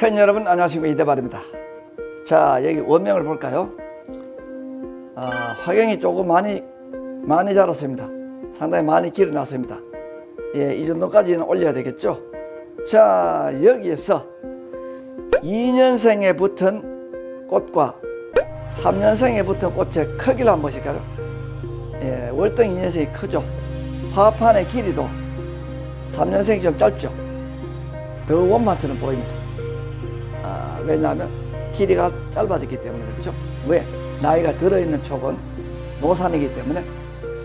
팬 여러분 안녕하십니까, 이대발입니다. 자, 여기 원명을 볼까요? 화경이 조금 많이 자랐습니다. 상당히 많이 길어났습니다. 예, 이 정도까지는 올려야 되겠죠. 자, 여기에서 2년생에 붙은 꽃과 3년생에 붙은 꽃의 크기를 한번 보실까요? 예, 월등 2년생이 크죠. 화판의 길이도 3년생이 좀 짧죠. 더 원만처럼 보입니다. 왜냐하면 길이가 짧아졌기 때문에 그렇죠. 왜? 나이가 들어있는 촉은 노산이기 때문에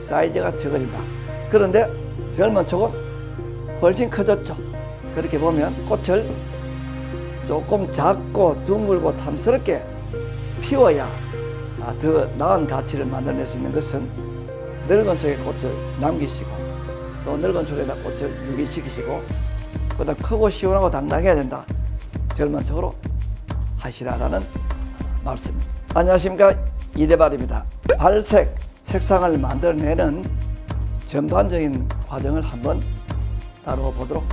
사이즈가 적어진다. 그런데 젊은 촉은 훨씬 커졌죠. 그렇게 보면 꽃을 조금 작고 둥글고 탐스럽게 피워야 더 나은 가치를 만들어낼 수 있는 것은 늙은 촉에 꽃을 남기시고 또 늙은 촉에다 꽃을 유기시키시고 그다음 크고 시원하고 당당해야 된다. 젊은 촉으로 하시라라는 말씀입니다. 안녕하십니까, 이대발입니다. 발색, 색상을 만들어내는 전반적인 과정을 한번 다루어 보도록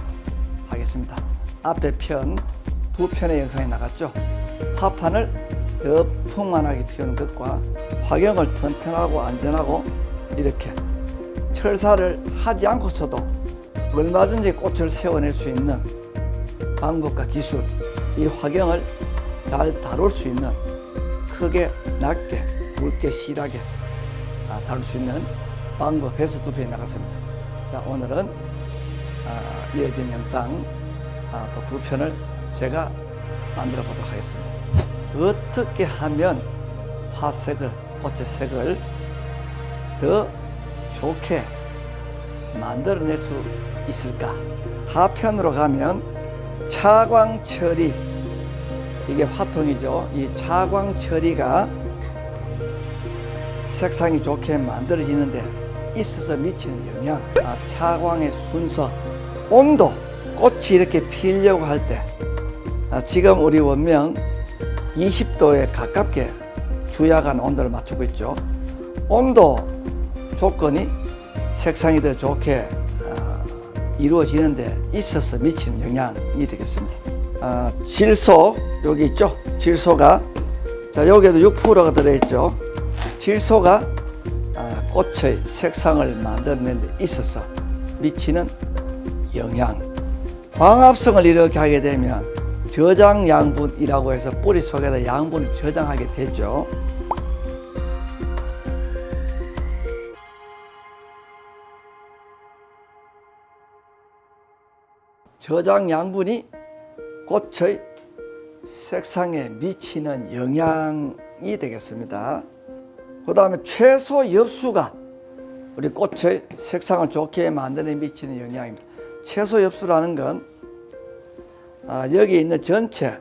하겠습니다. 앞에 편, 두 편의 영상이 나갔죠. 화판을 더 풍만하게 피우는 것과 화경을 튼튼하고 안전하고 이렇게 철사를 하지 않고서도 얼마든지 꽃을 세워낼 수 있는 방법과 기술, 이 화경을 잘 다룰 수 있는, 크게, 낮게, 굵게, 실하게 다룰 수 있는 방법 해서 두 편이 나갔습니다. 자, 오늘은 이어진 영상 또 두 편을 제가 만들어 보도록 하겠습니다. 어떻게 하면 화색을, 꽃의 색을 더 좋게 만들어낼 수 있을까? 하편으로 가면 차광 처리, 이게 화통이죠. 이 차광 처리가 색상이 좋게 만들어지는데 있어서 미치는 영향, 차광의 순서, 온도, 꽃이 이렇게 피려고 할 때 지금 우리 원명 20도에 가깝게 주야간 온도를 맞추고 있죠. 온도 조건이 색상이 더 좋게 이루어지는데 있어서 미치는 영향이 되겠습니다. 질소, 여기 있죠. 질소가, 자, 여기에도 6%가 들어있죠. 질소가 꽃의 색상을 만들어내는 데 있어서 미치는 영향. 광합성을 이렇게 하게 되면 저장 양분이라고 해서 뿌리 속에다 양분을 저장하게 되죠. 저장 양분이 꽃의 색상에 미치는 영향이 되겠습니다. 그 다음에 최소 엽수가 우리 꽃의 색상을 좋게 만드는 데 미치는 영향입니다. 최소 엽수라는 건 여기 있는 전체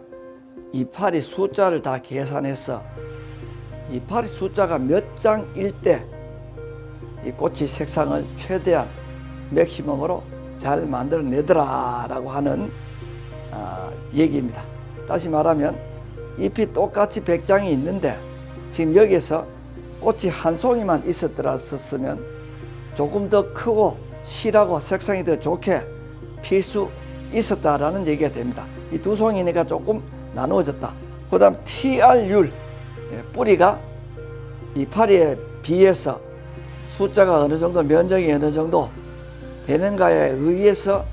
이파리 숫자를 다 계산해서 이파리 숫자가 몇 장일 때 이 꽃의 색상을 최대한 맥시멈으로 잘 만들어내더라 라고 하는 얘기입니다. 다시 말하면 잎이 똑같이 100장이 있는데 지금 여기에서 꽃이 한 송이만 있었으면 조금 더 크고 실하고 색상이 더 좋게 필 수 있었다라는 얘기가 됩니다. 이 두 송이니까 조금 나누어졌다. 그 다음 TR율, 뿌리가 이파리에 비해서 숫자가 어느 정도, 면적이 어느 정도 되는가에 의해서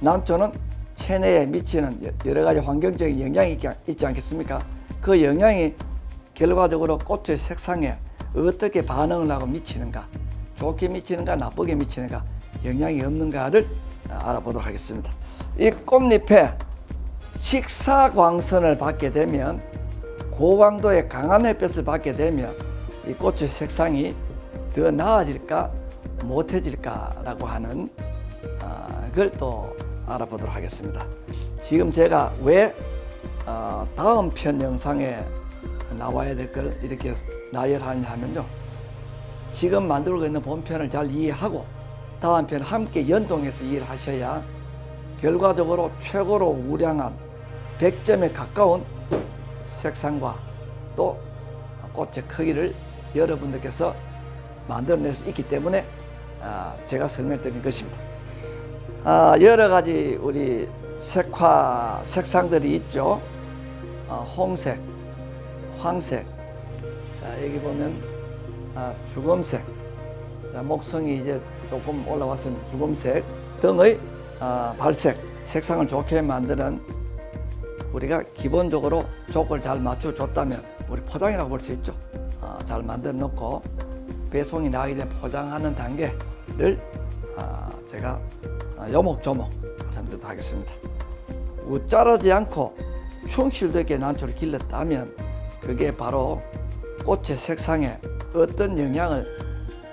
남초는 체내에 미치는 여러 가지 환경적인 영향이 있지 않겠습니까? 그 영향이 결과적으로 꽃의 색상에 어떻게 반응을 하고 미치는가, 좋게 미치는가, 나쁘게 미치는가, 영향이 없는가를 알아보도록 하겠습니다. 이 꽃잎에 직사광선을 받게 되면, 고광도의 강한 햇볕을 받게 되면 이 꽃의 색상이 더 나아질까 못해질까라고 하는 걸 또 알아보도록 하겠습니다. 지금 제가 왜 다음 편 영상에 나와야 될 걸 이렇게 나열하느냐 하면요, 지금 만들고 있는 본편을 잘 이해하고 다음 편 함께 연동해서 이해를 하셔야 결과적으로 최고로 우량한 100점에 가까운 색상과 또 꽃의 크기를 여러분들께서 만들어낼 수 있기 때문에 제가 설명드린 것입니다. 여러 가지 우리 색상들이 있죠. 홍색, 황색, 자 여기 보면 주검색, 자 목성이 이제 조금 올라왔습니다. 주검색 등의 발색, 색상을 좋게 만드는 우리가 기본적으로 조건을 잘 맞춰줬다면 우리 포장이라고 볼 수 있죠. 잘 만들어 놓고 배송이 나가기 전에 포장하는 단계를 제가 요목조목 말씀드리도록 하겠습니다. 자르지 않고 충실도 있게 난초를 길렀다면 그게 바로 꽃의 색상에 어떤 영향을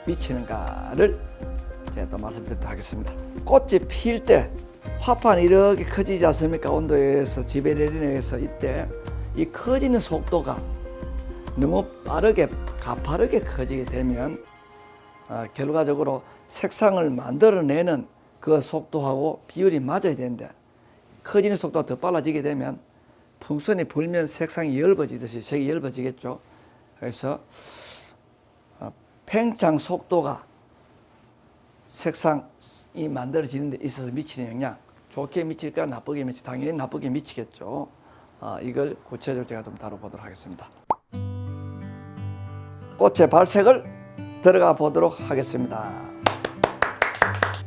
미치는가를 제가 또 말씀드리도록 하겠습니다. 꽃이 필 때 화판이 이렇게 커지지 않습니까? 온도에 의해서, 지배력에 의해서. 이때 이 커지는 속도가 너무 빠르게, 가파르게 커지게 되면 결과적으로 색상을 만들어내는 그 속도하고 비율이 맞아야 되는데, 커지는 속도가 더 빨라지게 되면 풍선이 불면 색상이 엷어지듯이 색이 엷어지겠죠. 그래서 팽창 속도가 색상이 만들어지는 데 있어서 미치는 영향, 좋게 미칠까 나쁘게 미칠까, 당연히 나쁘게 미치겠죠. 이걸 구체적으로 제가 좀 다뤄보도록 하겠습니다. 꽃의 발색을 들어가 보도록 하겠습니다.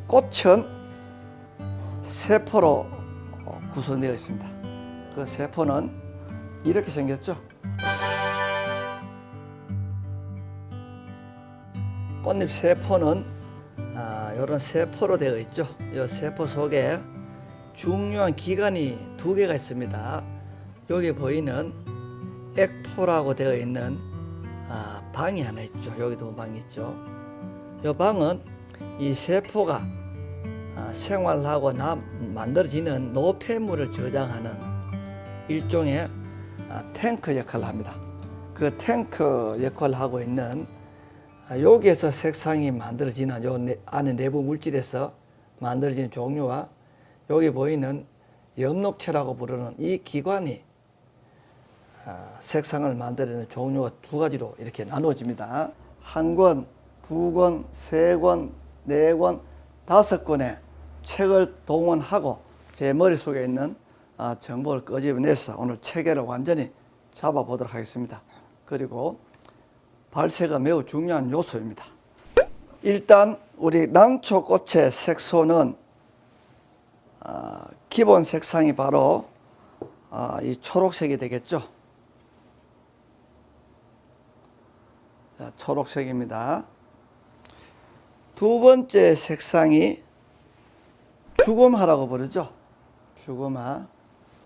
꽃은 세포로 구성되어 있습니다. 그 세포는 이렇게 생겼죠. 꽃잎 세포는 이런 세포로 되어 있죠. 이 세포 속에 중요한 기관이 두 개가 있습니다. 여기 보이는 액포라고 되어 있는 방이 하나 있죠. 여기도 방이 있죠. 이 방은 이 세포가 생활하고 만들어지는 노폐물을 저장하는 일종의 탱크 역할을 합니다. 그 탱크 역할을 하고 있는 여기에서 색상이 만들어지는 요 안에 내부 물질에서 만들어지는 종류와 여기 보이는 엽록체라고 부르는 이 기관이 색상을 만들어내는 종류가 두 가지로 이렇게 나누어집니다. 한 권, 두 권, 세 권, 네 권, 다섯 권의 책을 동원하고 제 머릿속에 있는 정보를 끄집어내서 오늘 체계를 완전히 잡아보도록 하겠습니다. 그리고 발색은 매우 중요한 요소입니다. 일단 우리 낭초꽃의 색소는 기본 색상이 바로 이 초록색이 되겠죠. 자, 초록색입니다. 두 번째 색상이 주검화라고 부르죠. 주검화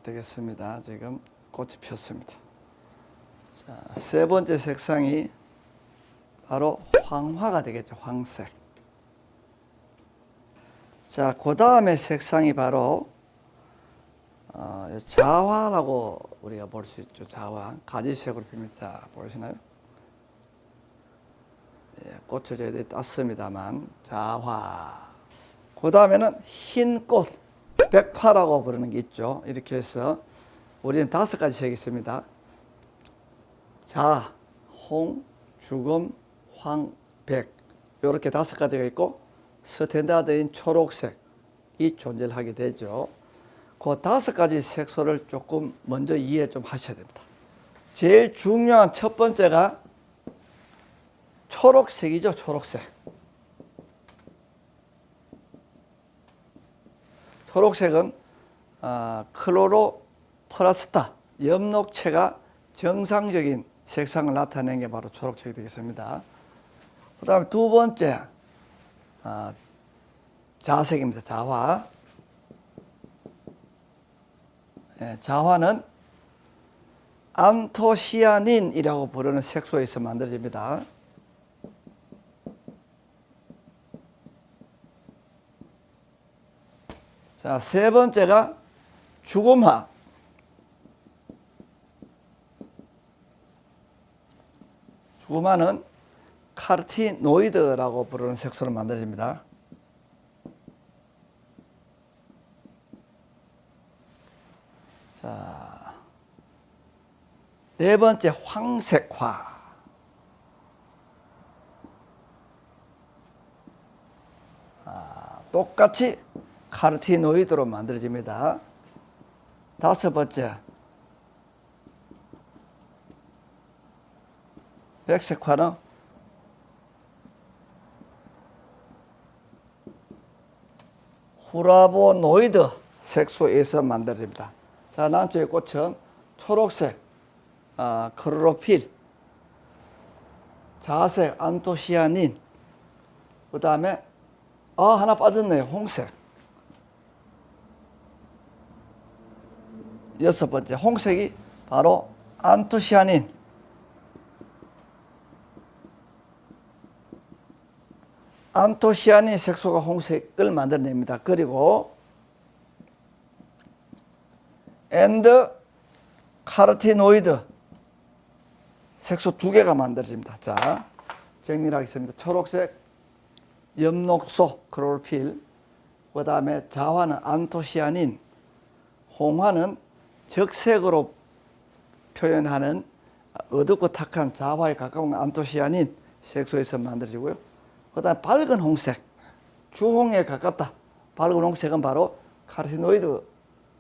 되겠습니다. 지금 꽃이 폈습니다. 자, 세 번째 색상이 바로 황화가 되겠죠. 황색. 자, 그 다음에 색상이 바로 자화라고 우리가 볼 수 있죠. 자화. 가지색으로 핍니다. 자, 보이시나요? 예, 꽃을 저희들이 땄습니다만, 자화. 그 다음에는 흰 꽃, 백화라고 부르는 게 있죠. 이렇게 해서 우리는 다섯 가지 색이 있습니다. 자, 홍, 주검, 황, 백. 이렇게 다섯 가지가 있고, 스탠다드인 초록색이 존재를 하게 되죠. 그 다섯 가지 색소를 조금 먼저 이해 좀 하셔야 됩니다. 제일 중요한 첫 번째가 초록색이죠. 초록색. 초록색은 클로로플라스타, 엽록체가 정상적인 색상을 나타내는 게 바로 초록색이 되겠습니다. 그 다음에 두 번째 자색입니다. 자화. 예, 자화는 안토시아닌이라고 부르는 색소에서 만들어집니다. 자, 세 번째가 주검화. 주검화는 카르티노이드라고 부르는 색소로 만들어집니다. 자, 네 번째 황색화. 똑같이 카르티노이드로 만들어집니다. 다섯 번째, 백색화는 후라보노이드 색소에서 만들어집니다. 자, 남쪽의 꽃은 초록색 크로로필, 자색 안토시아닌, 그 다음에 하나 빠졌네요. 홍색. 여섯 번째, 홍색이 바로 안토시아닌. 안토시아닌 색소가 홍색을 만들어냅니다. 그리고 엔드 카로티노이드 색소 두 개가 만들어집니다. 자, 정리를 하겠습니다. 초록색 엽록소 크로로필, 그 다음에 자화는 안토시아닌, 홍화는 적색으로 표현하는 어둡고 탁한 자화에 가까운 안토시아닌 색소에서 만들어지고요. 그 다음에 밝은 홍색, 주홍에 가깝다. 밝은 홍색은 바로 카로티노이드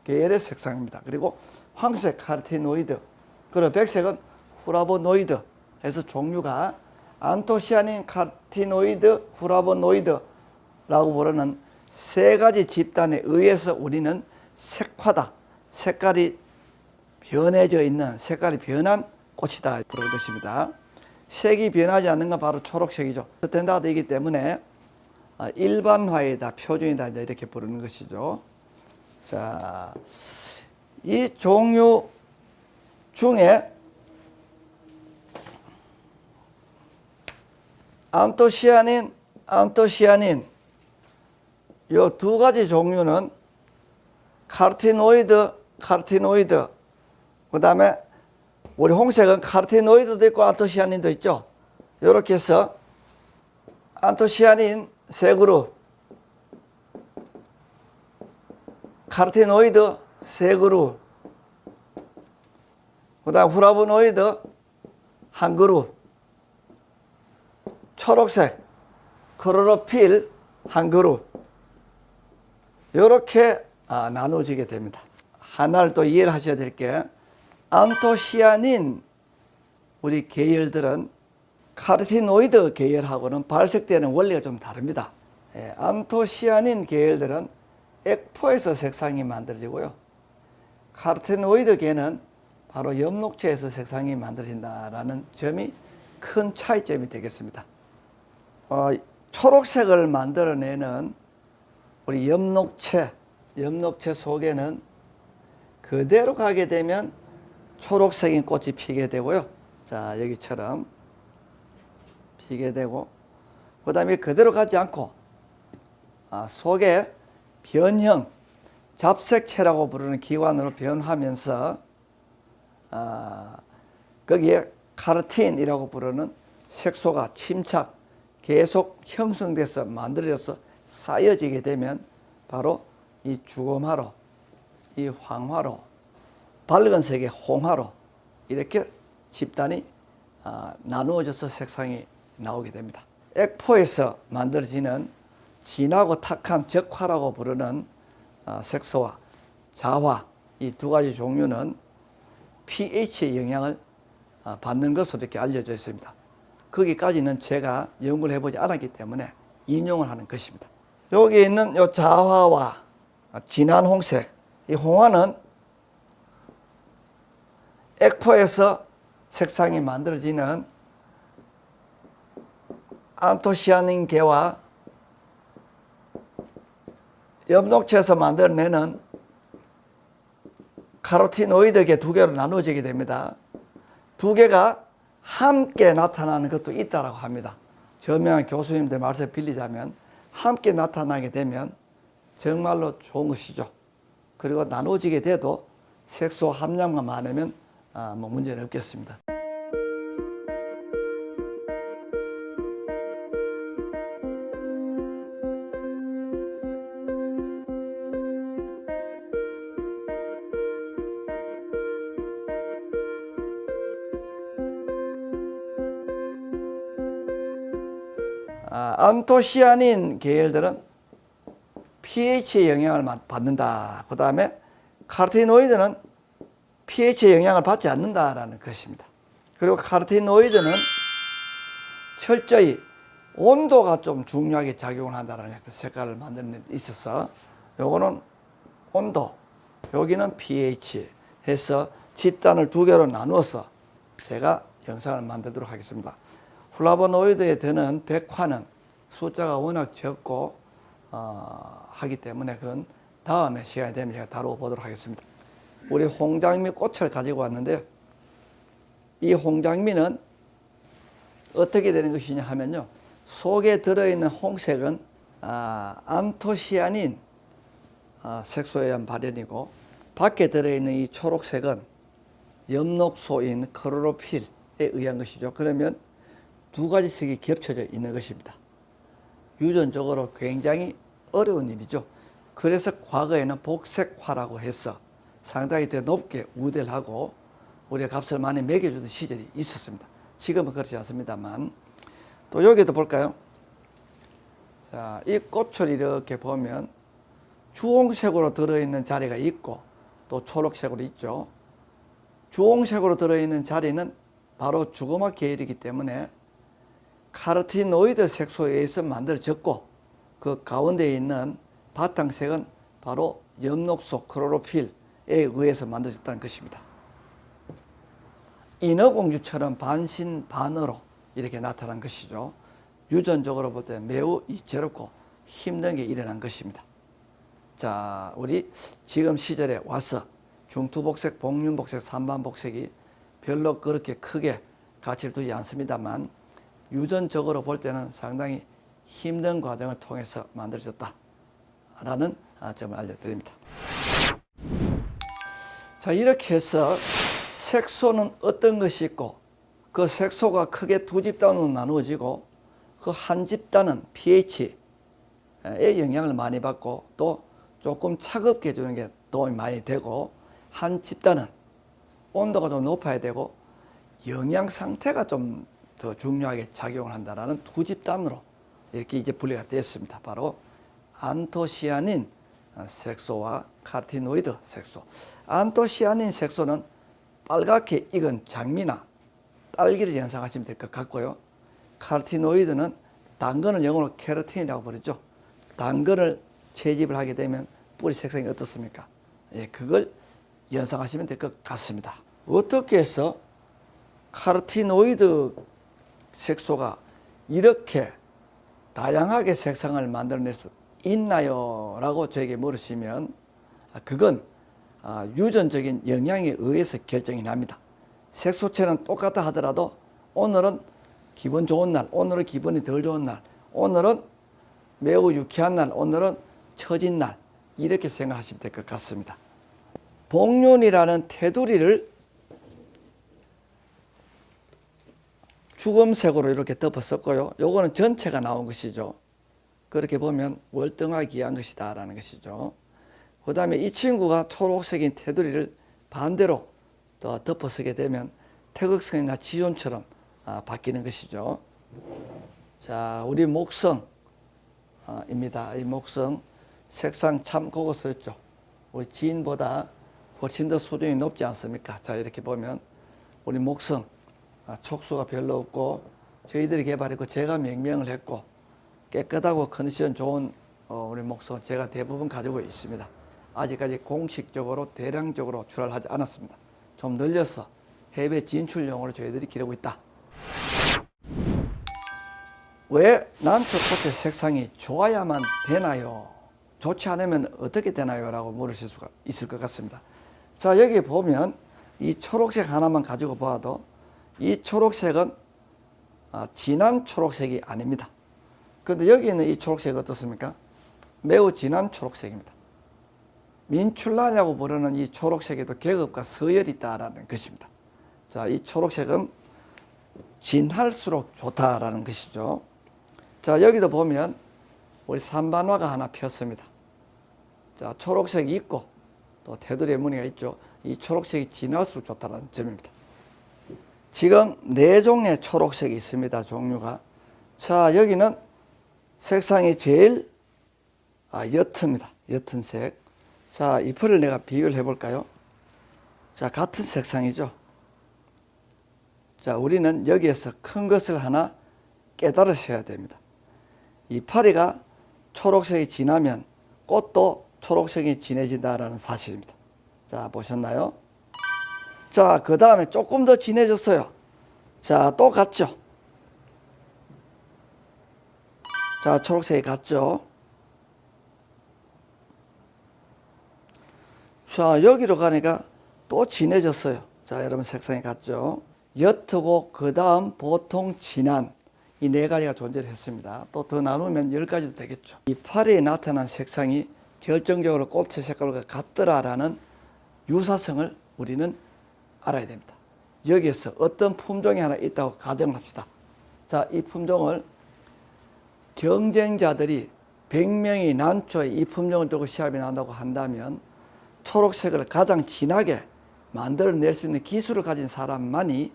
계열의 색상입니다. 그리고 황색 카로티노이드, 그리고 백색은 후라보노이드 해서 종류가 안토시아닌, 카로티노이드, 후라보노이드라고 부르는 세 가지 집단에 의해서 우리는 색화다, 색깔이 변해져 있는, 색깔이 변한 꽃이다 부르는 것입니다. 색이 변하지 않는 건 바로 초록색이죠. 스탠다드이기 때문에 일반화이다, 표준이다 이렇게 부르는 것이죠. 자, 이 종류 중에 안토시아닌 이 두 가지 종류는 카로티노이드, 그 다음에 우리 홍색은 카로티노이드도 있고 안토시아닌도 있죠. 이렇게 해서 안토시아닌 세 그룹, 카로티노이드 세 그룹, 그 다음 후라보노이드 한 그룹, 초록색 크로로필 한 그룹, 이렇게 나누어지게 됩니다. 하나를 또 이해를 하셔야 될 게, 안토시아닌 우리 계열들은 카로티노이드 계열하고는 발색되는 원리가 좀 다릅니다. 안토시아닌 계열들은 액포에서 색상이 만들어지고요. 카로티노이드 계는 바로 엽록체에서 색상이 만들어진다는 점이 큰 차이점이 되겠습니다. 초록색을 만들어내는 우리 엽록체 속에는 그대로 가게 되면 초록색인 꽃이 피게 되고요. 자, 여기처럼 피게 되고, 그 다음에 그대로 가지 않고 속에 변형, 잡색체라고 부르는 기관으로 변하면서 거기에 카로틴이라고 부르는 색소가 침착, 계속 형성돼서 만들어져서 쌓여지게 되면 바로 이 주검화로, 이 황화로, 밝은 색의 홍화로 이렇게 집단이 나누어져서 색상이 나오게 됩니다. 액포에서 만들어지는 진하고 탁한 적화라고 부르는 색소와 자화, 이 두 가지 종류는 pH의 영향을 받는 것으로 이렇게 알려져 있습니다. 거기까지는 제가 연구를 해보지 않았기 때문에 인용을 하는 것입니다. 여기 있는 이 자화와 진한 홍색, 이 홍화는 액포에서 색상이 만들어지는 안토시아닌 계와 엽록체에서 만들어내는 카로티노이드 계 두 개로 나누어지게 됩니다. 두 개가 함께 나타나는 것도 있다고 합니다. 저명한 교수님들 말씀 빌리자면 함께 나타나게 되면 정말로 좋은 것이죠. 그리고 나눠지게 돼도 색소 함량만 많으면 문제는 없겠습니다. 안토시아닌 계열들은 pH의 영향을 받는다. 그 다음에 카로티노이드는 pH의 영향을 받지 않는다라는 것입니다. 그리고 카로티노이드는 철저히 온도가 좀 중요하게 작용을 한다는 색깔을 만드는 데 있어서 요거는 온도, 여기는 pH 해서 집단을 두 개로 나누어서 제가 영상을 만들도록 하겠습니다. 플라보노이드에 드는 백화는 숫자가 워낙 적고 하기 때문에 그건 다음에 시간이 되면 제가 다루어 보도록 하겠습니다. 우리 홍장미 꽃을 가지고 왔는데 이 홍장미는 어떻게 되는 것이냐 하면요, 속에 들어있는 홍색은 안토시아닌 색소에 의한 발현이고, 밖에 들어있는 이 초록색은 엽록소인 클로로필에 의한 것이죠. 그러면 두 가지 색이 겹쳐져 있는 것입니다. 유전적으로 굉장히 어려운 일이죠. 그래서 과거에는 복색화라고 해서 상당히 더 높게 우대를 하고 우리가 값을 많이 매겨주던 시절이 있었습니다. 지금은 그렇지 않습니다만. 또 여기도 볼까요? 자, 이 꽃을 이렇게 보면 주홍색으로 들어있는 자리가 있고 또 초록색으로 있죠. 주홍색으로 들어있는 자리는 바로 주거막 계열이기 때문에 카로티노이드 색소에 의해서 만들어졌고, 그 가운데에 있는 바탕색은 바로 엽록소 클로로필에 의해서 만들어졌다는 것입니다. 인어공주처럼 반신반어로 이렇게 나타난 것이죠. 유전적으로 볼 때 매우 이채롭고 힘든 게 일어난 것입니다. 자, 우리 지금 시절에 와서 중투복색, 복륜복색, 삼반복색이 별로 그렇게 크게 가치를 두지 않습니다만 유전적으로 볼 때는 상당히 힘든 과정을 통해서 만들어졌다라는 점을 알려드립니다. 자, 이렇게 해서 색소는 어떤 것이 있고 그 색소가 크게 두 집단으로 나누어지고 그 한 집단은 pH의 영향을 많이 받고 또 조금 차갑게 해주는 게 도움이 많이 되고, 한 집단은 온도가 좀 높아야 되고 영양 상태가 좀 더 중요하게 작용을 한다라는 두 집단으로 이렇게 이제 분리가 됐습니다. 바로 안토시아닌 색소와 카로티노이드 색소. 안토시아닌 색소는 빨갛게 익은 장미나 딸기를 연상하시면 될 것 같고요. 카로티노이드는 당근을 영어로 케라틴이라고 부르죠. 당근을 채집을 하게 되면 뿌리 색상이 어떻습니까? 예, 그걸 연상하시면 될 것 같습니다. 어떻게 해서 카로티노이드 색소가 이렇게 다양하게 색상을 만들어낼 수 있나요? 라고 저에게 물으시면 그건 유전적인 영향에 의해서 결정이 납니다. 색소체는 똑같다 하더라도 오늘은 기분 좋은 날, 오늘은 기분이 덜 좋은 날, 오늘은 매우 유쾌한 날, 오늘은 처진 날, 이렇게 생각하시면 될 것 같습니다. 복륜이라는 테두리를 주검색으로 이렇게 덮었었고요. 요거는 전체가 나온 것이죠. 그렇게 보면 월등하기한 것이다 라는 것이죠. 그 다음에 이 친구가 초록색인 테두리를 반대로 또 덮어쓰게 되면 태극성이나 지존처럼 바뀌는 것이죠. 자, 우리 목성입니다. 이 목성 색상 참 고급스럽죠. 우리 지인보다 훨씬 더 수준이 높지 않습니까? 자, 이렇게 보면 우리 목성 촉수가 별로 없고 저희들이 개발했고 제가 명명을 했고 깨끗하고 컨디션 좋은 우리 목성 제가 대부분 가지고 있습니다. 아직까지 공식적으로 대량적으로 출하하지 않았습니다. 좀 늘려서 해외 진출용으로 저희들이 기르고 있다. 왜 난초꽃의 색상이 좋아야만 되나요? 좋지 않으면 어떻게 되나요? 라고 물으실 수가 있을 것 같습니다. 자, 여기 보면 이 초록색 하나만 가지고 봐도 이 초록색은 진한 초록색이 아닙니다. 그런데 여기 있는 이 초록색이 어떻습니까? 매우 진한 초록색입니다. 민출란이라고 부르는 이 초록색에도 계급과 서열이 있다라는 것입니다. 자, 이 초록색은 진할수록 좋다라는 것이죠. 자, 여기도 보면 우리 삼반화가 하나 폈습니다. 자, 초록색이 있고 또 테두리에 무늬가 있죠. 이 초록색이 진할수록 좋다는 점입니다. 지금 4종의 초록색이 있습니다. 종류가. 자, 여기는 색상이 제일 옅습니다. 옅은 색. 자, 이 펄을 내가 비교를 해볼까요? 자, 같은 색상이죠. 자, 우리는 여기에서 큰 것을 하나 깨달으셔야 됩니다. 이 파리가 초록색이 진하면 꽃도 초록색이 진해진다라는 사실입니다. 자, 보셨나요? 자, 그 다음에 조금 더 진해졌어요. 자, 또 같죠? 자, 초록색이 같죠? 자, 여기로 가니까 또 진해졌어요. 자, 여러분 색상이 같죠? 옅고 그 다음 보통 진한 이 네 가지가 존재를 했습니다. 또 더 나누면 10가지도 되겠죠. 이 파리에 나타난 색상이 결정적으로 꽃의 색깔과 같더라라는 유사성을 우리는 알아야 됩니다. 여기에서 어떤 품종이 하나 있다고 가정합시다. 자, 이 품종을 경쟁자들이 100명이 난초에 이 품종을 들고 시합이 난다고 한다면 초록색을 가장 진하게 만들어낼 수 있는 기술을 가진 사람만이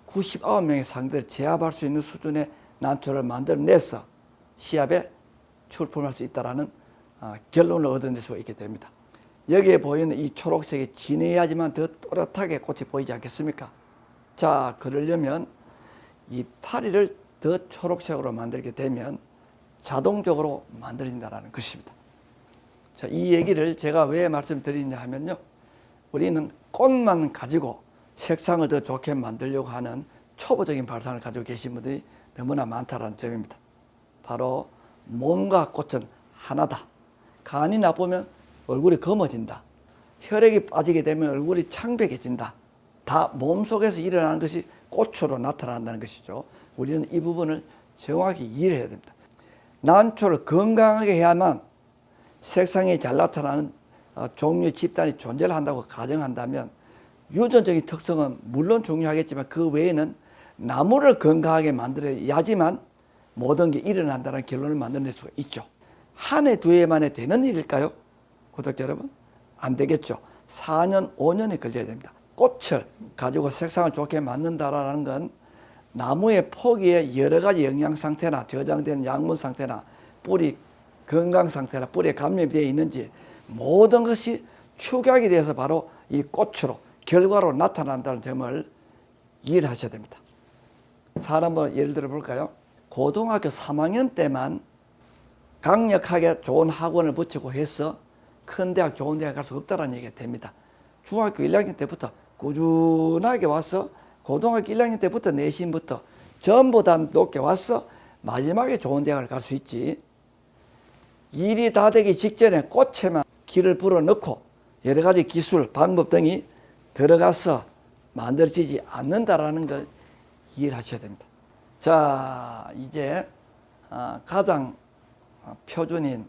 99명의 상대를 제압할 수 있는 수준의 난초를 만들어내서 시합에 출품할 수 있다는 결론을 얻어낼 수가 있게 됩니다. 여기에 보이는 이 초록색이 진해야지만 더 또렷하게 꽃이 보이지 않겠습니까? 자, 그러려면 이 파리를 더 초록색으로 만들게 되면 자동적으로 만들어진다는 것입니다. 자, 이 얘기를 제가 왜 말씀드리냐 하면요. 우리는 꽃만 가지고 색상을 더 좋게 만들려고 하는 초보적인 발상을 가지고 계신 분들이 너무나 많다는 점입니다. 바로 몸과 꽃은 하나다. 간이 나쁘면 얼굴이 검어진다. 혈액이 빠지게 되면 얼굴이 창백해진다. 다 몸속에서 일어나는 것이 꽃으로 나타난다는 것이죠. 우리는 이 부분을 정확히 이해를 해야 됩니다. 난초를 건강하게 해야만 색상이 잘 나타나는 종류의 집단이 존재를 한다고 가정한다면 유전적인 특성은 물론 중요하겠지만 그 외에는 나무를 건강하게 만들어야지만 모든 게 일어난다는 결론을 만들어낼 수가 있죠. 한 해, 두 해 만에 되는 일일까요? 구독자 여러분? 안 되겠죠. 4년, 5년이 걸려야 됩니다. 꽃을 가지고 색상을 좋게 만든다는 건 나무의 포기에 여러 가지 영양 상태나 저장된 약물 상태나 뿌리 건강 상태나 뿌리에 감염이 되어 있는지 모든 것이 축약이 돼서 바로 이 꽃으로 결과로 나타난다는 점을 이해를 하셔야 됩니다. 사람을 예를 들어 볼까요? 고등학교 3학년 때만 강력하게 좋은 학원을 붙이고 해서 큰 대학, 좋은 대학 갈 수 없다는 얘기가 됩니다. 중학교 1학년 때부터 꾸준하게 와서 고등학교 1학년 때부터 내신부터 전부 다 높게 와서 마지막에 좋은 대학을 갈 수 있지. 일이 다 되기 직전에 꽃에만 기를 불어넣고 여러 가지 기술, 방법 등이 들어가서 만들어지지 않는다라는 걸 이해를 하셔야 됩니다. 자, 이제 가장 표준인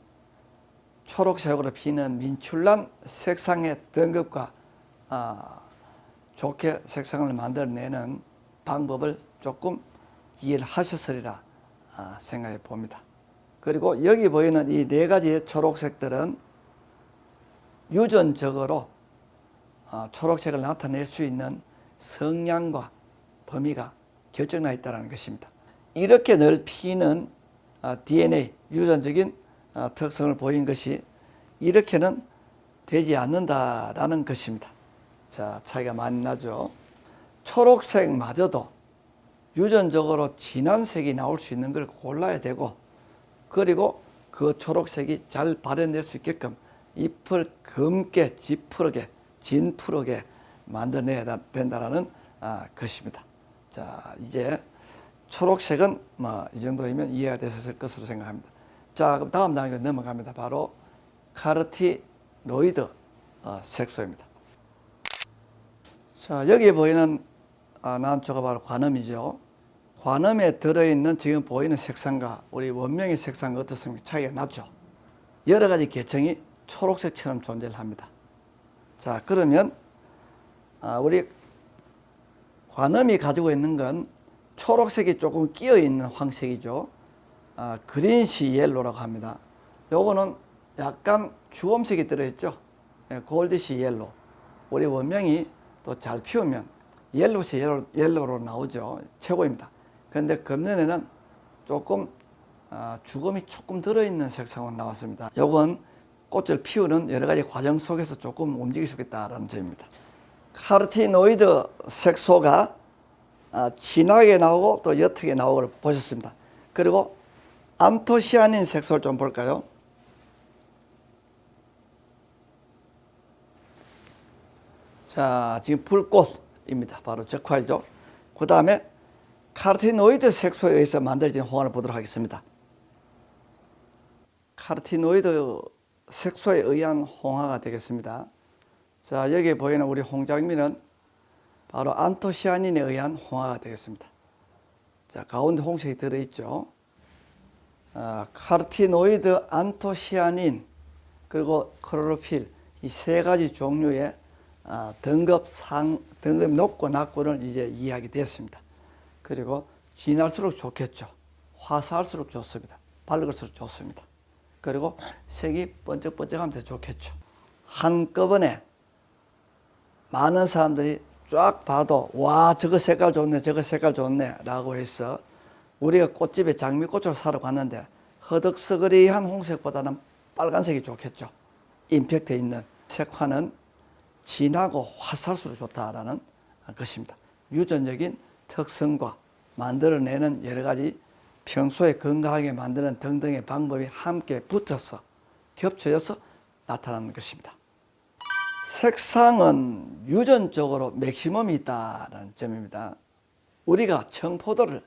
초록색으로 피는 민출란 색상의 등급과 좋게 색상을 만들어내는 방법을 조금 이해를 하셨으리라 생각해 봅니다. 그리고 여기 보이는 이 네 가지의 초록색들은 유전적으로 초록색을 나타낼 수 있는 성향과 범위가 결정나 있다는 것입니다. 이렇게 늘 피는 DNA, 유전적인 특성을 보인 것이 이렇게는 되지 않는다라는 것입니다. 자, 차이가 많이 나죠. 초록색마저도 유전적으로 진한 색이 나올 수 있는 걸 골라야 되고, 그리고 그 초록색이 잘 발현될 수 있게끔 잎을 검게, 짙푸르게, 진푸르게 만들어내야 된다는 것입니다. 자, 이제 초록색은 이 정도이면 이해가 되셨을 것으로 생각합니다. 자, 그럼 다음 단계로 넘어갑니다. 바로 카로티노이드 색소입니다. 자, 여기 보이는 난초가 바로 관음이죠. 관음에 들어있는 지금 보이는 색상과 우리 원명의 색상과 어떻습니까? 차이가 나죠. 여러 가지 계층이 초록색처럼 존재를 합니다. 자, 그러면 우리 관음이 가지고 있는 건 초록색이 조금 끼어 있는 황색이죠. 그린시 옐로라고 합니다. 요거는 약간 주홍색이 들어있죠. 골드시 옐로. 우리 원명이 또 잘 피우면 옐로시 옐로로 나오죠. 최고입니다. 그런데 금년에는 조금 죽음이 조금 들어있는 색상으로 나왔습니다. 요건 꽃을 피우는 여러 가지 과정 속에서 조금 움직일 수 있다는 점입니다. 카로티노이드 색소가 진하게 나오고 또 옅게 나오고 걸 보셨습니다. 그리고 안토시아닌 색소를 좀 볼까요? 자, 지금 불꽃입니다. 바로 적화이죠. 그 다음에 카로티노이드 색소에 의해서 만들어진 홍화를 보도록 하겠습니다. 카로티노이드 색소에 의한 홍화가 되겠습니다. 자, 여기 보이는 우리 홍장미는 바로 안토시아닌에 의한 홍화가 되겠습니다. 자, 가운데 홍색이 들어있죠. 카로티노이드, 안토시아닌, 그리고 클로로필, 이 세 가지 종류의 등급이 높고 낮고를 이제 이해하게 됐습니다. 그리고 진할수록 좋겠죠. 화사할수록 좋습니다. 밝을수록 좋습니다. 그리고 색이 번쩍번쩍하면 더 좋겠죠. 한꺼번에 많은 사람들이 쫙 봐도 와, 저거 색깔 좋네, 저거 색깔 좋네 라고 해서 우리가 꽃집에 장미꽃을 사러 갔는데 허덕서거리한 홍색보다는 빨간색이 좋겠죠. 임팩트 있는 색화는 진하고 화사할수록 좋다라는 것입니다. 유전적인 특성과 만들어내는 여러 가지 평소에 건강하게 만드는 등등의 방법이 함께 붙어서 겹쳐져서 나타나는 것입니다. 색상은 유전적으로 맥시멈이 있다는 점입니다. 우리가 청포도를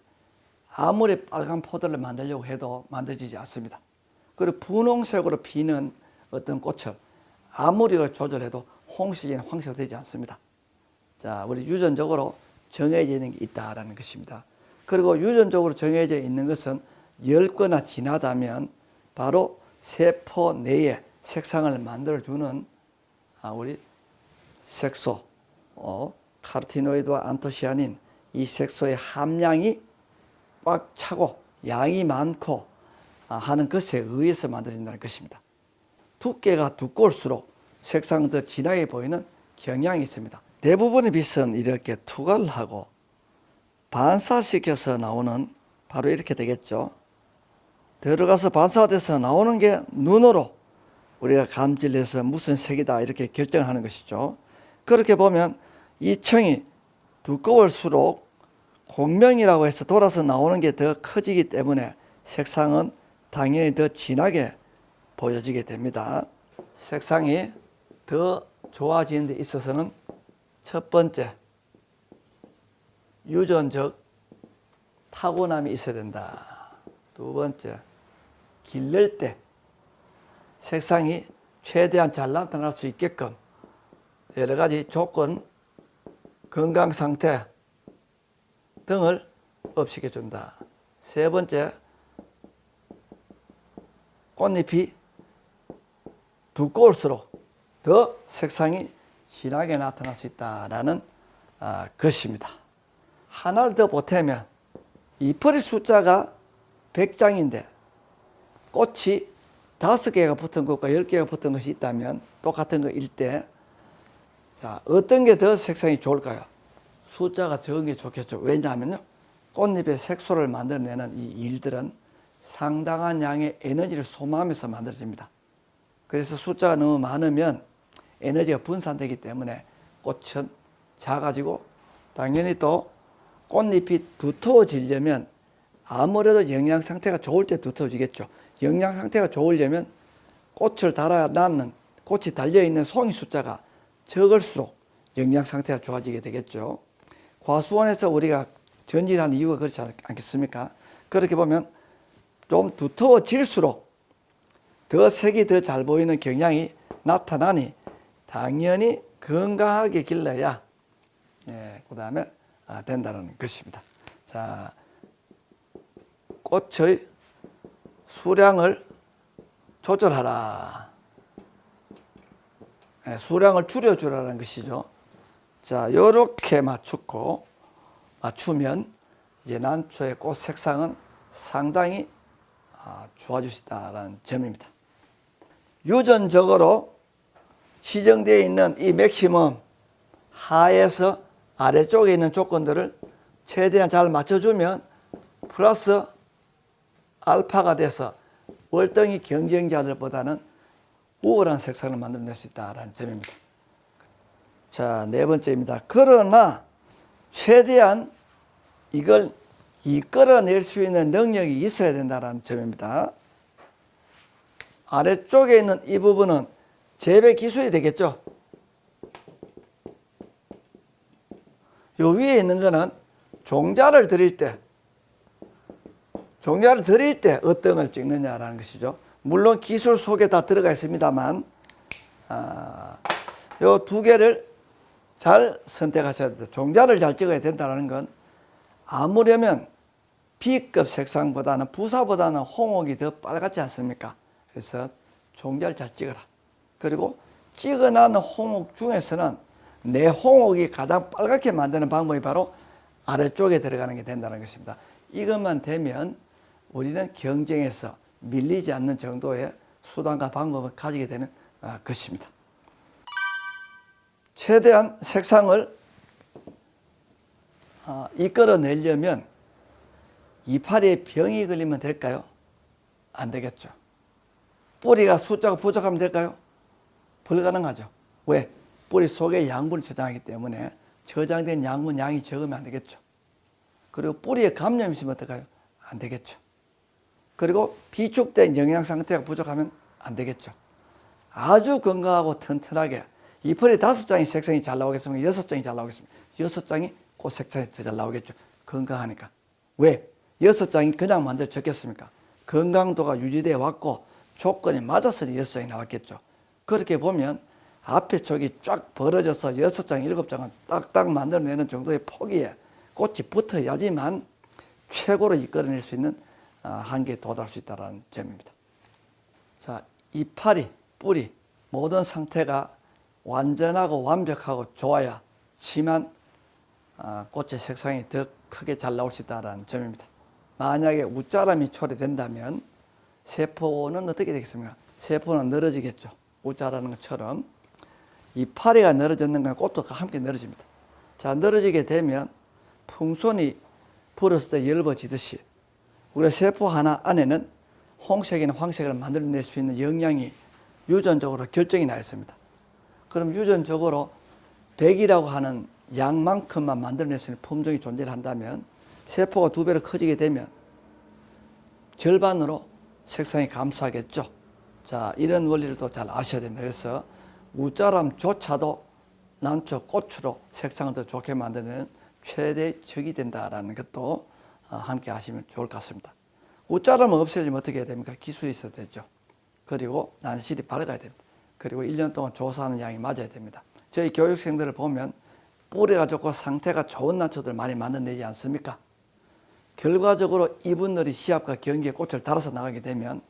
아무리 빨간 포도를 만들려고 해도 만들어지지 않습니다. 그리고 분홍색으로 피는 어떤 꽃을 아무리 조절해도 홍색이나 황색으로 되지 않습니다. 자, 우리 유전적으로 정해져 있는 게 있다라는 것입니다. 그리고 유전적으로 정해져 있는 것은 엷거나 진하다면 바로 세포 내에 색상을 만들어주는 우리 색소, 카로티노이드와 안토시아닌, 이 색소의 함량이 꽉 차고 양이 많고 하는 것에 의해서 만들어진다는 것입니다. 두께가 두꺼울수록 색상은 더 진하게 보이는 경향이 있습니다. 대부분의 빛은 이렇게 투과를 하고 반사시켜서 나오는, 바로 이렇게 되겠죠. 들어가서 반사돼서 나오는 게 눈으로 우리가 감질해서 무슨 색이다 이렇게 결정하는 것이죠. 그렇게 보면 이 청이 두꺼울수록 공명이라고 해서 돌아서 나오는 게 더 커지기 때문에 색상은 당연히 더 진하게 보여지게 됩니다. 색상이 더 좋아지는 데 있어서는 첫 번째, 유전적 타고남이 있어야 된다. 두 번째, 기를 때 색상이 최대한 잘 나타날 수 있게끔 여러 가지 조건, 건강 상태 등을 업시켜 준다. 세 번째, 꽃잎이 두꺼울수록 더 색상이 진하게 나타날 수 있다라는 것입니다. 하나를 더 보태면 잎의 숫자가 100장인데 꽃이 5개가 붙은 것과 10개가 붙은 것이 있다면 똑같은 것일 때, 자, 어떤 게 더 색상이 좋을까요? 숫자가 적은 게 좋겠죠. 왜냐하면요, 꽃잎의 색소를 만들어내는 이 일들은 상당한 양의 에너지를 소모하면서 만들어집니다. 그래서 숫자가 너무 많으면 에너지가 분산되기 때문에 꽃은 작아지고, 당연히 또 꽃잎이 두터워지려면 아무래도 영양 상태가 좋을 때 두터워지겠죠. 영양 상태가 좋으려면 꽃을 달아나는, 꽃이 달려있는 송이 숫자가 적을수록 영양 상태가 좋아지게 되겠죠. 과수원에서 우리가 전진하는 이유가 그렇지 않겠습니까? 그렇게 보면 좀 두터워질수록 더 색이 더 잘 보이는 경향이 나타나니 당연히 건강하게 길러야 그 다음에 된다는 것입니다. 자, 꽃의 수량을 조절하라. 수량을 줄여주라는 것이죠. 자, 이렇게 맞추면 이제 난초의 꽃 색상은 상당히 좋아질 수 있다는 점입니다. 유전적으로 지정되어 있는 이 맥시멈 하에서 아래쪽에 있는 조건들을 최대한 잘 맞춰주면 플러스 알파가 돼서 월등히 경쟁자들보다는 우월한 색상을 만들어낼 수 있다는 점입니다. 자, 네 번째입니다. 그러나 최대한 이걸 이끌어낼 수 있는 능력이 있어야 된다는 점입니다. 아래쪽에 있는 이 부분은 재배 기술이 되겠죠. 요 위에 있는 거는 종자를 드릴 때 어떤 걸 찍느냐라는 것이죠. 물론 기술 속에 다 들어가 있습니다만 요 두 개를 잘 선택하셔야 됩니다. 종자를 잘 찍어야 된다는 건 아무려면 B급 색상보다는 부사보다는 홍옥이 더 빨갛지 않습니까? 그래서 종자를 잘 찍어라. 그리고 찍어나는 홍옥 중에서는 내 홍옥이 가장 빨갛게 만드는 방법이 바로 아래쪽에 들어가는 게 된다는 것입니다. 이것만 되면 우리는 경쟁에서 밀리지 않는 정도의 수단과 방법을 가지게 되는 것입니다. 최대한 색상을 이끌어내려면 이파리에 병이 걸리면 될까요? 안 되겠죠. 뿌리가 숫자가 부족하면 될까요? 불가능하죠. 왜? 뿌리 속에 양분을 저장하기 때문에 저장된 양분 양이 적으면 안 되겠죠. 그리고 뿌리에 감염이 있으면 어떨까요? 안 되겠죠. 그리고 비축된 영양 상태가 부족하면 안 되겠죠. 아주 건강하고 튼튼하게 이파리 5장이 색상이 잘 나오겠습니까? 6장이 잘 나오겠습니까? 6장이 그 색상이 더 잘 나오겠죠. 건강하니까. 왜? 6장이 그냥 만들어졌겠습니까? 건강도가 유지되어 왔고 조건이 맞았으니 6장이 나왔겠죠. 그렇게 보면 앞에 쪽이 쫙 벌어져서 6장, 7장은 딱딱 만들어내는 정도의 포기에 꽃이 붙어야지만 최고로 이끌어낼 수 있는 한계에 도달할 수 있다는 점입니다. 자, 이파리, 뿌리 모든 상태가 완전하고 완벽하고 좋아야지만 꽃의 색상이 더 크게 잘 나올 수 있다는 점입니다. 만약에 웃자람이 초래된다면 세포는 어떻게 되겠습니까? 세포는 늘어지겠죠. 웃자라는 것처럼 이파리가 늘어졌는 건 꽃도 함께 늘어집니다. 자, 늘어지게 되면 풍선이 불었을 때 열버지듯이 우리 세포 하나 안에는 홍색이나 황색을 만들어낼 수 있는 영양이 유전적으로 결정이 나 있습니다. 그럼 유전적으로 100이라고 하는 양만큼만 만들어낼 수 있는 품종이 존재를 한다면 세포가 2배로 커지게 되면 절반으로 색상이 감소하겠죠. 자, 이런 원리를 또 잘 아셔야 됩니다. 그래서 우짜람조차도 난초, 꽃으로 색상을 더 좋게 만드는 최대 적이 된다는 것도 함께 하시면 좋을 것 같습니다. 우짜람을 없애려면 어떻게 해야 됩니까? 기술이 있어야 되죠. 그리고 난실이 밝아야 됩니다. 그리고 1년 동안 조사하는 양이 맞아야 됩니다. 저희 교육생들을 보면 뿌리가 좋고 상태가 좋은 난초들 많이 만들어내지 않습니까? 결과적으로 이분들이 시합과 경기에 꽃을 달아서 나가게 되면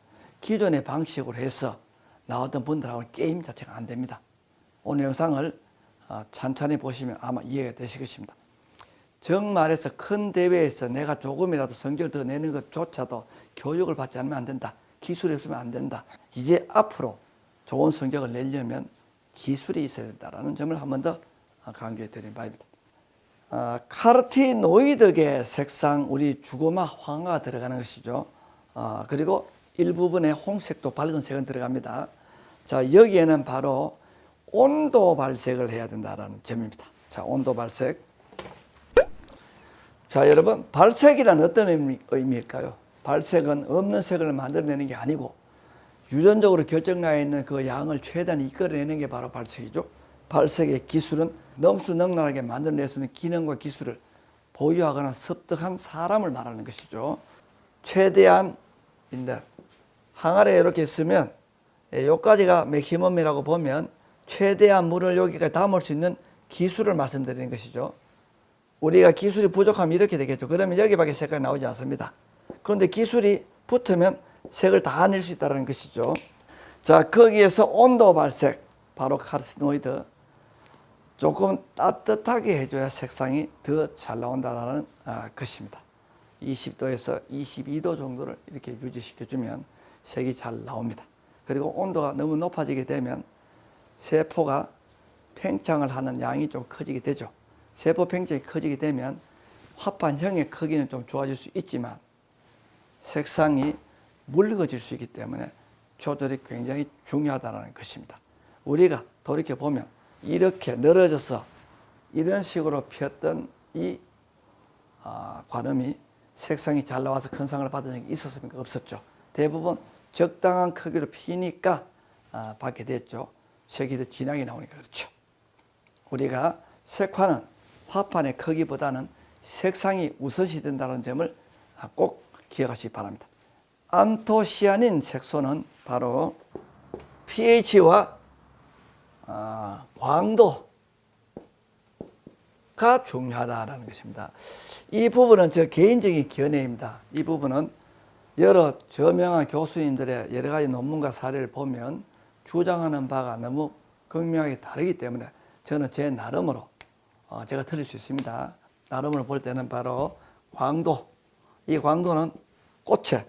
기존의 방식으로 해서 나왔던 분들하고 게임 자체가 안 됩니다. 오늘 영상을 찬찬히 보시면 아마 이해가 되실 것입니다. 정말해서 큰 대회에서 내가 조금이라도 성적을 더 내는 것조차도 교육을 받지 않으면 안 된다. 기술이 없으면 안 된다. 이제 앞으로 좋은 성적을 내려면 기술이 있어야 된다는 점을 한 번 더 강조해 드린 바입니다. 카르티노이드계 색상, 우리 주고마 황화가 들어가는 것이죠. 그리고 일부분에 홍색도 밝은 색은 들어갑니다. 자, 여기에는 바로 온도 발색을 해야 된다는 점입니다. 자, 온도 발색. 자, 여러분, 발색이란 어떤 의미일까요? 발색은 없는 색을 만들어내는 게 아니고 유전적으로 결정나 있는 그 양을 최대한 이끌어내는 게 바로 발색이죠. 발색의 기술은 넘수능란하게 만들어낼 수 있는 기능과 기술을 보유하거나 습득한 사람을 말하는 것이죠. 최대한 항아리에 이렇게 쓰면 여기까지가 맥시멈이라고 보면 최대한 물을 여기까지 담을 수 있는 기술을 말씀드리는 것이죠. 우리가 기술이 부족하면 이렇게 되겠죠. 그러면 여기밖에 색깔이 나오지 않습니다. 그런데 기술이 붙으면 색을 다 낼 수 있다는 것이죠. 자, 거기에서 온도 발색, 바로 카르티노이드. 조금 따뜻하게 해줘야 색상이 더 잘 나온다는 것입니다. 20도에서 22도 정도를 이렇게 유지시켜주면 색이 잘 나옵니다. 그리고 온도가 너무 높아지게 되면 세포가 팽창을 하는 양이 좀 커지게 되죠. 세포 팽창이 커지게 되면 화판형의 크기는 좀 좋아질 수 있지만 색상이 묽어질 수 있기 때문에 조절이 굉장히 중요하다는 것입니다. 우리가 돌이켜보면 이렇게 늘어져서 이런 식으로 피었던 이 관음이 색상이 잘 나와서 큰 상을 받은 적이 있었습니까? 없었죠. 대부분 적당한 크기로 피니까 받게 됐죠. 색이 더 진하게 나오니까 그렇죠. 우리가 색화는 화판의 크기보다는 색상이 우선시 된다는 점을 꼭 기억하시기 바랍니다. 안토시아닌 색소는 바로 pH와 광도가 중요하다는 것입니다. 이 부분은 저 개인적인 견해입니다. 이 부분은 여러 저명한 교수님들의 여러 가지 논문과 사례를 보면 주장하는 바가 너무 극명하게 다르기 때문에 저는 제 나름으로 제가 틀릴 수 있습니다. 나름으로 볼 때는 바로 광도, 이 광도는 꽃에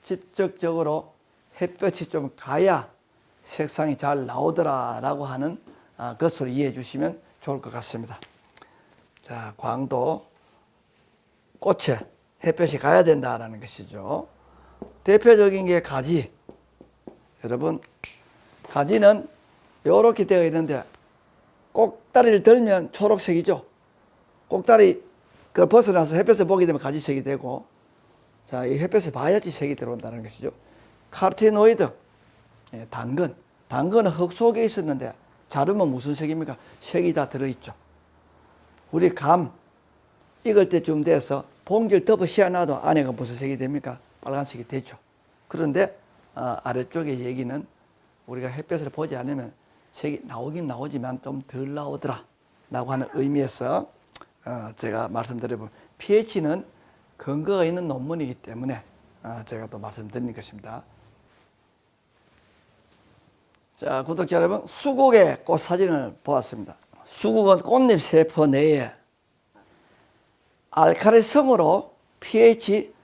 직접적으로 햇볕이 좀 가야 색상이 잘 나오더라라고 하는 것으로 이해해 주시면 좋을 것 같습니다. 자, 광도, 꽃에 햇볕이 가야 된다라는 것이죠. 대표적인 게 가지. 여러분, 가지는 이렇게 되어 있는데 꼭다리를 들면 초록색이죠. 꼭다리 그걸 벗어나서 햇볕을 보게 되면 가지색이 되고, 자, 이 햇볕을 봐야지 색이 들어온다는 것이죠. 카로티노이드, 당근은 흙 속에 있었는데 자르면 무슨 색입니까? 색이 다 들어있죠. 우리 감 익을 때쯤 돼서 봉지를 덮어 씌워놔도 안에가 무슨 색이 됩니까? 빨간색이 되죠. 그런데 아래쪽의 얘기는 우리가 햇볕을 보지 않으면 색이 나오긴 나오지만 좀 덜 나오더라 라고 하는 의미에서 제가 말씀드려보면 pH는 근거가 있는 논문이기 때문에 제가 또 말씀드리는 것입니다. 자, 구독자 여러분, 수국의 꽃 사진을 보았습니다. 수국은 꽃잎 세포 내에 알칼리성으로 pH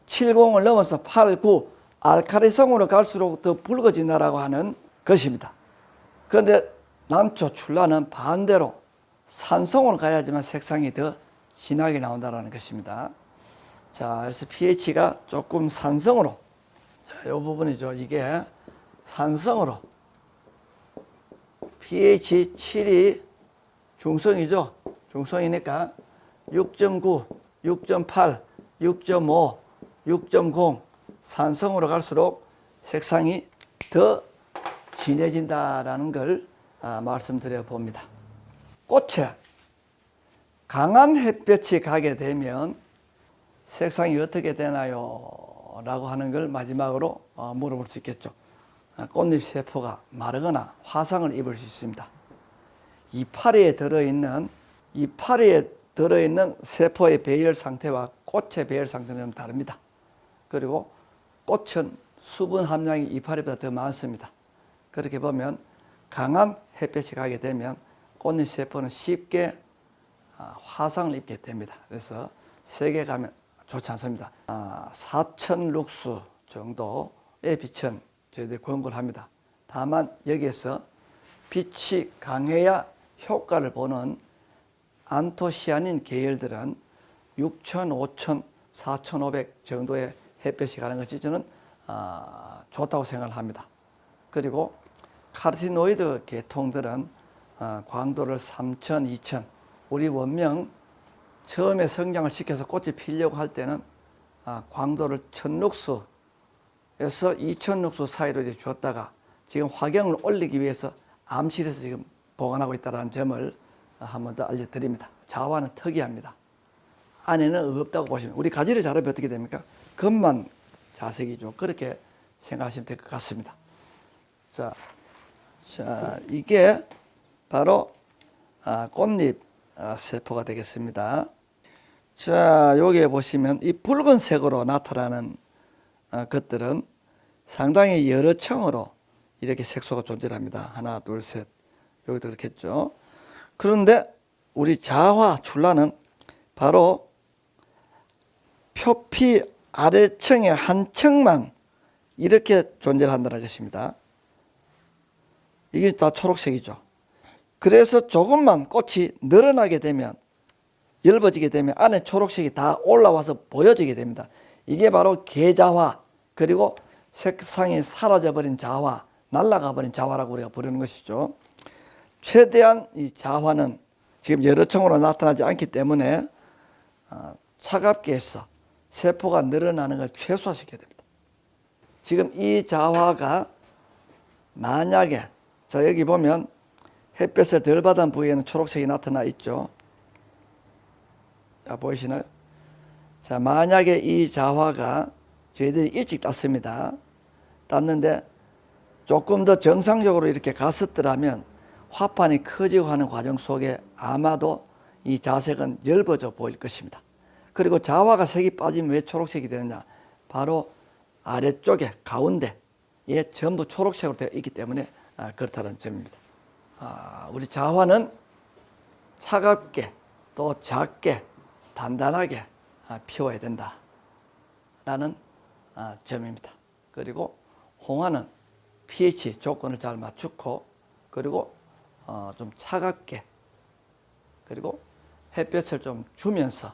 70을 넘어서 8, 9 알칼리성으로 갈수록 더 붉어진다라고 하는 것입니다. 그런데 남초 출라는 반대로 산성으로 가야지만 색상이 더 진하게 나온다는 것입니다. 자, 그래서 pH가 조금 산성으로, 자, 이 부분이죠. 이게 산성으로 pH 7이 중성이죠. 중성이니까 6.9, 6.8, 6.5, 6.0 산성으로 갈수록 색상이 더 진해진다라는 걸 말씀드려 봅니다. 꽃에 강한 햇볕이 가게 되면 색상이 어떻게 되나요? 라고 하는 걸 마지막으로 물어볼 수 있겠죠. 꽃잎 세포가 마르거나 화상을 입을 수 있습니다. 이파리에 들어있는 세포의 배열 상태와 꽃의 배열 상태는 좀 다릅니다. 그리고 꽃은 수분 함량이 이파리보다 더 많습니다. 그렇게 보면 강한 햇볕이 가게 되면 꽃잎 세포는 쉽게 화상을 입게 됩니다. 그래서 세게 가면 좋지 않습니다. 4,000 룩스 정도의 빛은 저희들이 권고를 합니다. 다만 여기에서 빛이 강해야 효과를 보는 안토시아닌 계열들은 6,000, 5,000, 4,500 정도의 햇볕이 가는 것이 저는 좋다고 생각을 합니다. 그리고 카로티노이드 계통들은 광도를 3,000, 2,000 우리 원명 처음에 성장을 시켜서 꽃이 피려고 할 때는 광도를 1,000룩스에서 2,000룩스 사이로 이제 주었다가 지금 화경을 올리기 위해서 암실에서 지금 보관하고 있다는 점을 한 번 더 알려드립니다. 자화는 특이합니다. 안에는 없다고 보시면, 우리 가지를 자르면 어떻게 됩니까? 겉만 자색이죠. 그렇게 생각하시면 될 것 같습니다. 자, 이게 바로 꽃잎 세포가 되겠습니다. 자, 여기에 보시면 이 붉은색으로 나타나는 것들은 상당히 여러 층으로 이렇게 색소가 존재합니다. 하나, 둘, 셋. 여기도 그렇겠죠. 그런데 우리 자화 출라는 바로 표피 아래층의 한 층만 이렇게 존재한다는 것입니다. 이게 다 초록색이죠. 그래서 조금만 꽃이 늘어나게 되면, 엷어지게 되면 안에 초록색이 다 올라와서 보여지게 됩니다. 이게 바로 계자화, 그리고 색상이 사라져버린 자화, 날아가버린 자화라고 우리가 부르는 것이죠. 최대한 이 자화는 지금 여러 층으로 나타나지 않기 때문에 차갑게 해서 세포가 늘어나는 걸 최소화시켜야 됩니다. 지금 이 자화가 만약에 자 여기 보면 햇볕을 덜 받은 부위에는 초록색이 나타나 있죠. 자 보이시나요? 자 만약에 이 자화가 저희들이 일찍 땄습니다. 땄는데 조금 더 정상적으로 이렇게 갔었더라면 화판이 커지고 하는 과정 속에 아마도 이 자색은 엷어져 보일 것입니다. 그리고 자화가 색이 빠지면 왜 초록색이 되느냐? 바로 아래쪽에 가운데에 전부 초록색으로 되어 있기 때문에 그렇다는 점입니다. 우리 자화는 차갑게 또 작게 단단하게 피워야 된다라는 점입니다. 그리고 홍화는 pH 조건을 잘 맞추고 그리고 좀 차갑게 그리고 햇볕을 좀 주면서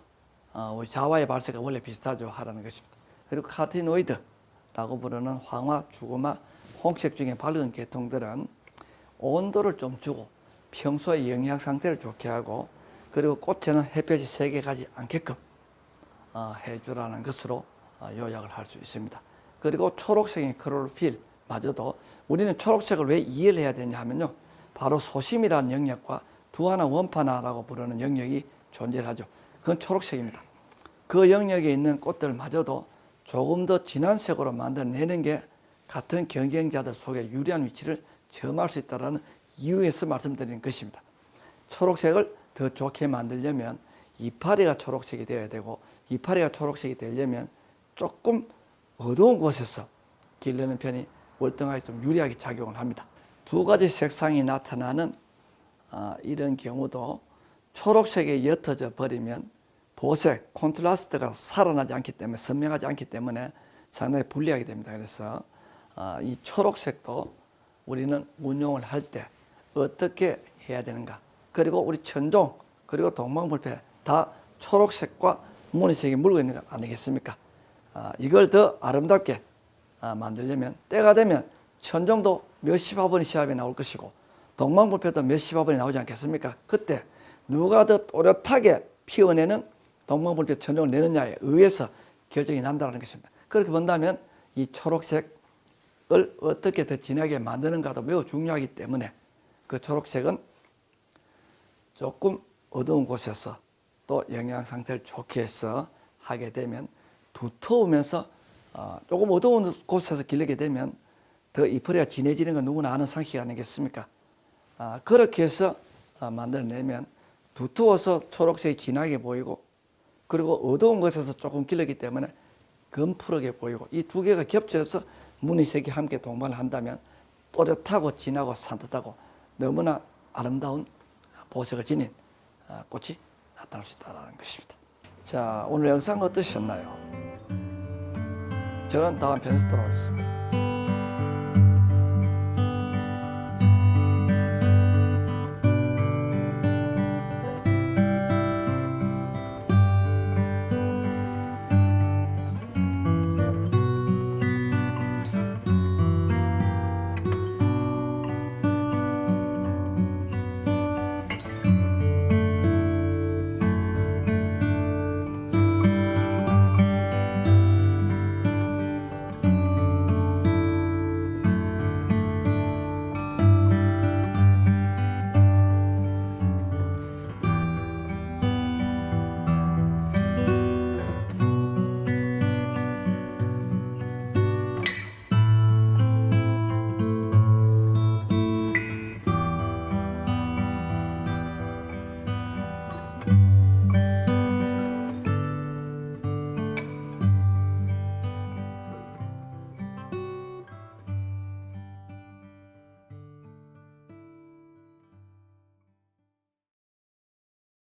우리 자화의 발색과 원래 비슷하죠 하라는 것입니다. 그리고 카티노이드라고 부르는 황화, 주구마, 홍색 중에 밝은 계통들은 온도를 좀 주고 평소에 영양 상태를 좋게 하고 그리고 꽃에는 햇볕이 세게 가지 않게끔 해주라는 것으로 요약을 할 수 있습니다. 그리고 초록색인 클로로필 마저도 우리는 초록색을 왜 이해를 해야 되냐 하면요. 바로 소심이라는 영역과 두화나 원파나라고 부르는 영역이 존재하죠. 그건 초록색입니다. 그 영역에 있는 꽃들마저도 조금 더 진한 색으로 만들어내는 게 같은 경쟁자들 속에 유리한 위치를 점할 수 있다는 이유에서 말씀드리는 것입니다. 초록색을 더 좋게 만들려면 이파리가 초록색이 되어야 되고 이파리가 초록색이 되려면 조금 어두운 곳에서 기르는 편이 월등하게 좀 유리하게 작용을 합니다. 두 가지 색상이 나타나는 이런 경우도 초록색에 옅어져 버리면 보색, 콘트라스트가 살아나지 않기 때문에 선명하지 않기 때문에 상당히 불리하게 됩니다. 그래서 이 초록색도 우리는 운용을 할 때 어떻게 해야 되는가 그리고 우리 천종 그리고 동방불패 다 초록색과 무늬색이 물고 있는 것 아니겠습니까? 이걸 더 아름답게 만들려면 때가 되면 천종도 몇십 화분이 시합에 나올 것이고 동방불패도 몇십 화분이 나오지 않겠습니까? 그때 누가 더 또렷하게 피어내는 동방불패 천종을 내느냐에 의해서 결정이 난다는 것입니다. 그렇게 본다면 이 초록색을 어떻게 더 진하게 만드는가도 매우 중요하기 때문에 그 초록색은 조금 어두운 곳에서 또 영양 상태를 좋게 해서 하게 되면 두터우면서 조금 어두운 곳에서 기르게 되면 더 이파리가 진해지는 건 누구나 아는 상식 아니겠습니까? 그렇게 해서 만들어내면 두터워서 초록색이 진하게 보이고 그리고 어두운 곳에서 조금 길르기 때문에 검푸르게 보이고 이 두 개가 겹쳐서 무늬색이 함께 동반을 한다면 또렷하고 진하고 산뜻하고 너무나 아름다운 보색을 지닌 꽃이 나타날 수 있다는 것입니다. 자, 오늘 영상 어떠셨나요? 저는 다음 편에서 돌아오겠습니다.